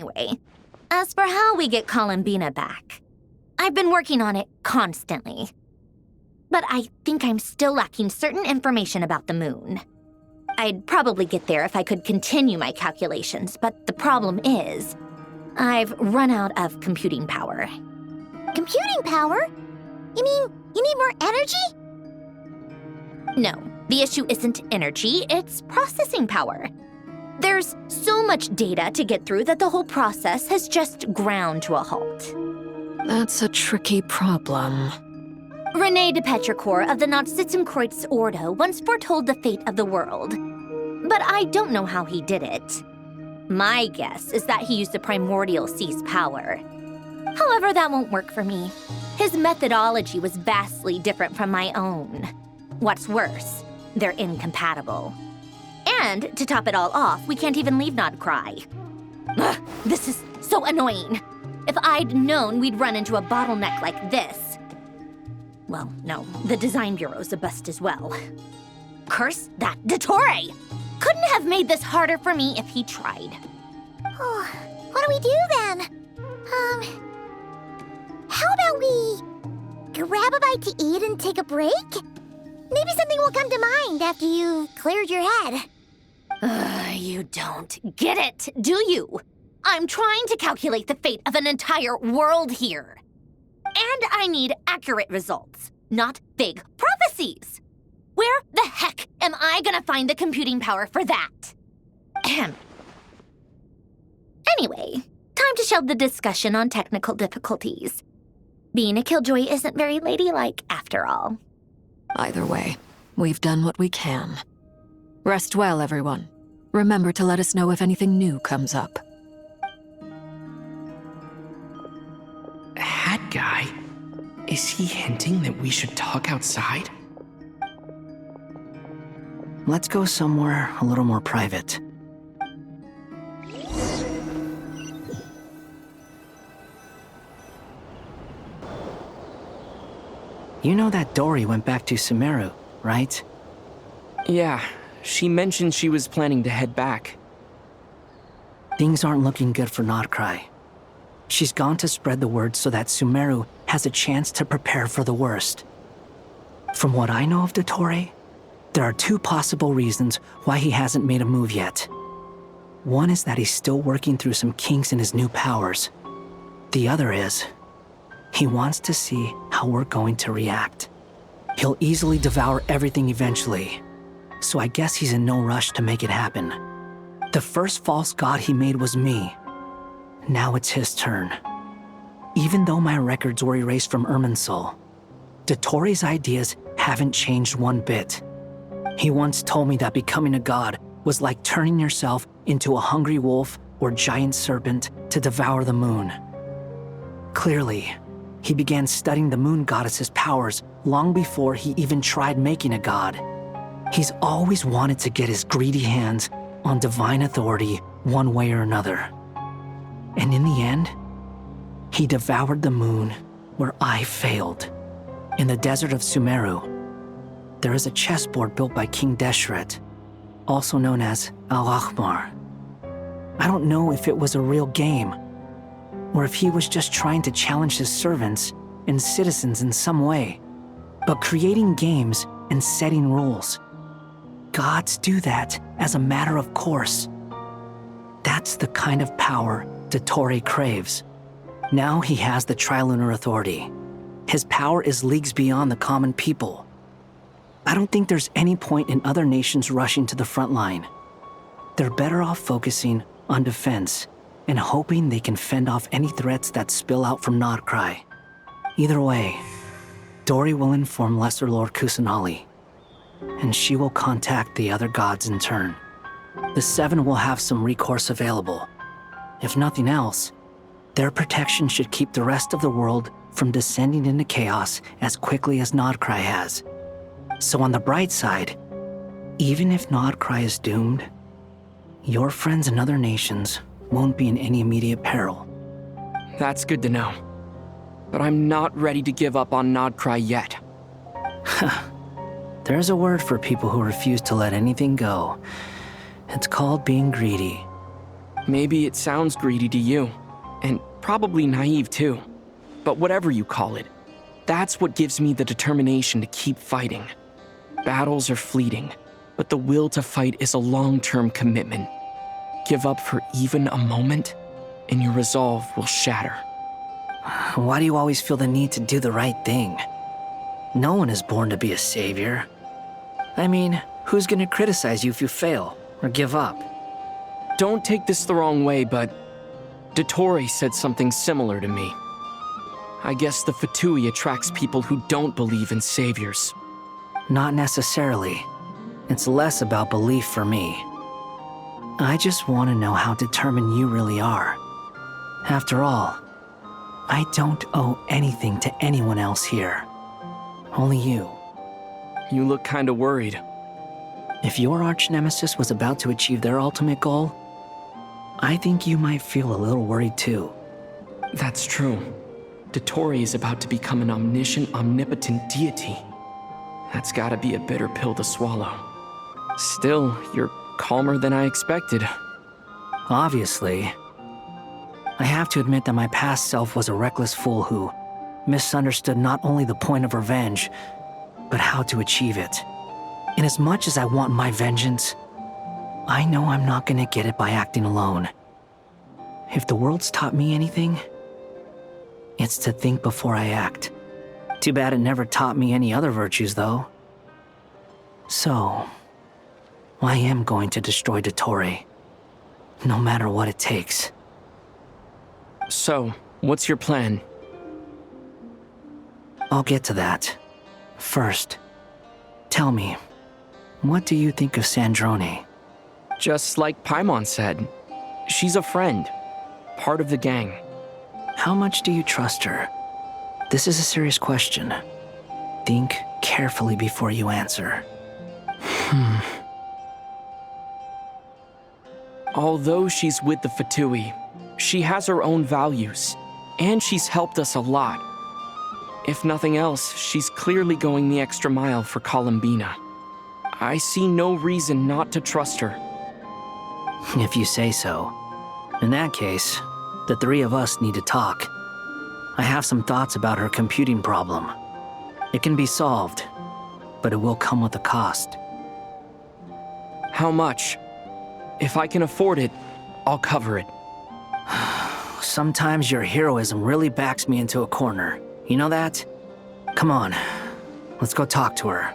Anyway, as for how we get Columbina back, I've been working on it constantly. But I think I'm still lacking certain information about the moon. I'd probably get there if I could continue my calculations, but the problem is, I've run out of computing power. Computing power? You mean you need more energy? No, the issue isn't energy, it's processing power. There's so much data to get through that the whole process has just ground to a halt. That's a tricky problem. René de Petrichor of the Nazissenkreuz Ordo once foretold the fate of the world. But I don't know how he did it. My guess is that he used the primordial sea's power. However, that won't work for me. His methodology was vastly different from my own. What's worse, they're incompatible. And to top it all off, we can't even leave Nodcry. Ugh, this is so annoying. If I'd known we'd run into a bottleneck like this. Well, no, the design bureau's a bust as well. Curse that Dottore! Couldn't have made this harder for me if he tried. Oh, what do we do then? How about we grab a bite to eat and take a break? Maybe something will come to mind after you've cleared your head. You don't get it, do you? I'm trying to calculate the fate of an entire world here. And I need accurate results, not vague prophecies. Where the heck am I gonna find the computing power for that? Ahem. Anyway, time to shelve the discussion on technical difficulties. Being a killjoy isn't very ladylike, after all. Either way, we've done what we can. Rest well, everyone. Remember to let us know if anything new comes up. Hat guy? Is he hinting that we should talk outside? Let's go somewhere a little more private. You know that Dory went back to Sumeru, right? Yeah, she mentioned she was planning to head back. Things aren't looking good for Nodcry. She's gone to spread the word so that Sumeru has a chance to prepare for the worst. From what I know of Dottore, there are two possible reasons why he hasn't made a move yet. One is that he's still working through some kinks in his new powers. The other is, he wants to see how we're going to react. He'll easily devour everything eventually, so I guess he's in no rush to make it happen. The first false god he made was me. Now it's his turn. Even though my records were erased from Irminsul, Dottore's ideas haven't changed one bit. He once told me that becoming a god was like turning yourself into a hungry wolf or giant serpent to devour the moon. Clearly, he began studying the moon goddess's powers long before he even tried making a god. He's always wanted to get his greedy hands on divine authority one way or another. And in the end, he devoured the moon where I failed. In the desert of Sumeru, there is a chessboard built by King Deshret, also known as Al-Ahmar. I don't know if it was a real game, or if he was just trying to challenge his servants and citizens in some way. But creating games and setting rules, gods do that as a matter of course. That's the kind of power Dottore craves. Now he has the Trilunar Authority. His power is leagues beyond the common people. I don't think there's any point in other nations rushing to the front line. They're better off focusing on defense and hoping they can fend off any threats that spill out from Nodcry. Either way, Dory will inform Lesser Lord Kusanali, and she will contact the other gods in turn. The Seven will have some recourse available. If nothing else, their protection should keep the rest of the world from descending into chaos as quickly as Nodcry has. So on the bright side, even if Nodcry is doomed, your friends in other nations won't be in any immediate peril. That's good to know. But I'm not ready to give up on Nodcry yet. There's a word for people who refuse to let anything go. It's called being greedy. Maybe it sounds greedy to you, and probably naive too. But whatever you call it, that's what gives me the determination to keep fighting. Battles are fleeting, but the will to fight is a long-term commitment. Give up for even a moment, and your resolve will shatter. Why do you always feel the need to do the right thing? No one is born to be a savior. I mean, who's gonna criticize you if you fail or give up? Don't take this the wrong way, but Dottore said something similar to me. I guess the Fatui attracts people who don't believe in saviors. Not necessarily. It's less about belief for me. I just want to know how determined you really are. After all, I don't owe anything to anyone else here. Only you. You look kinda worried. If your arch-nemesis was about to achieve their ultimate goal, I think you might feel a little worried too. That's true. Dottore is about to become an omniscient, omnipotent deity. That's gotta be a bitter pill to swallow. Still, you're calmer than I expected. Obviously. I have to admit that my past self was a reckless fool who misunderstood not only the point of revenge, but how to achieve it. And as much as I want my vengeance, I know I'm not gonna get it by acting alone. If the world's taught me anything, it's to think before I act. Too bad it never taught me any other virtues, though. So, I am going to destroy Dottore, no matter what it takes. So, what's your plan? I'll get to that. First, tell me, what do you think of Sandrone? Just like Paimon said, she's a friend, part of the gang. How much do you trust her? This is a serious question. Think carefully before you answer. Although she's with the Fatui, she has her own values, and she's helped us a lot. If nothing else, she's clearly going the extra mile for Columbina. I see no reason not to trust her. If you say so. In that case, the three of us need to talk. I have some thoughts about her computing problem. It can be solved, but it will come with a cost. How much? If I can afford it, I'll cover it. Sometimes your heroism really backs me into a corner. You know that? Come on, let's go talk to her.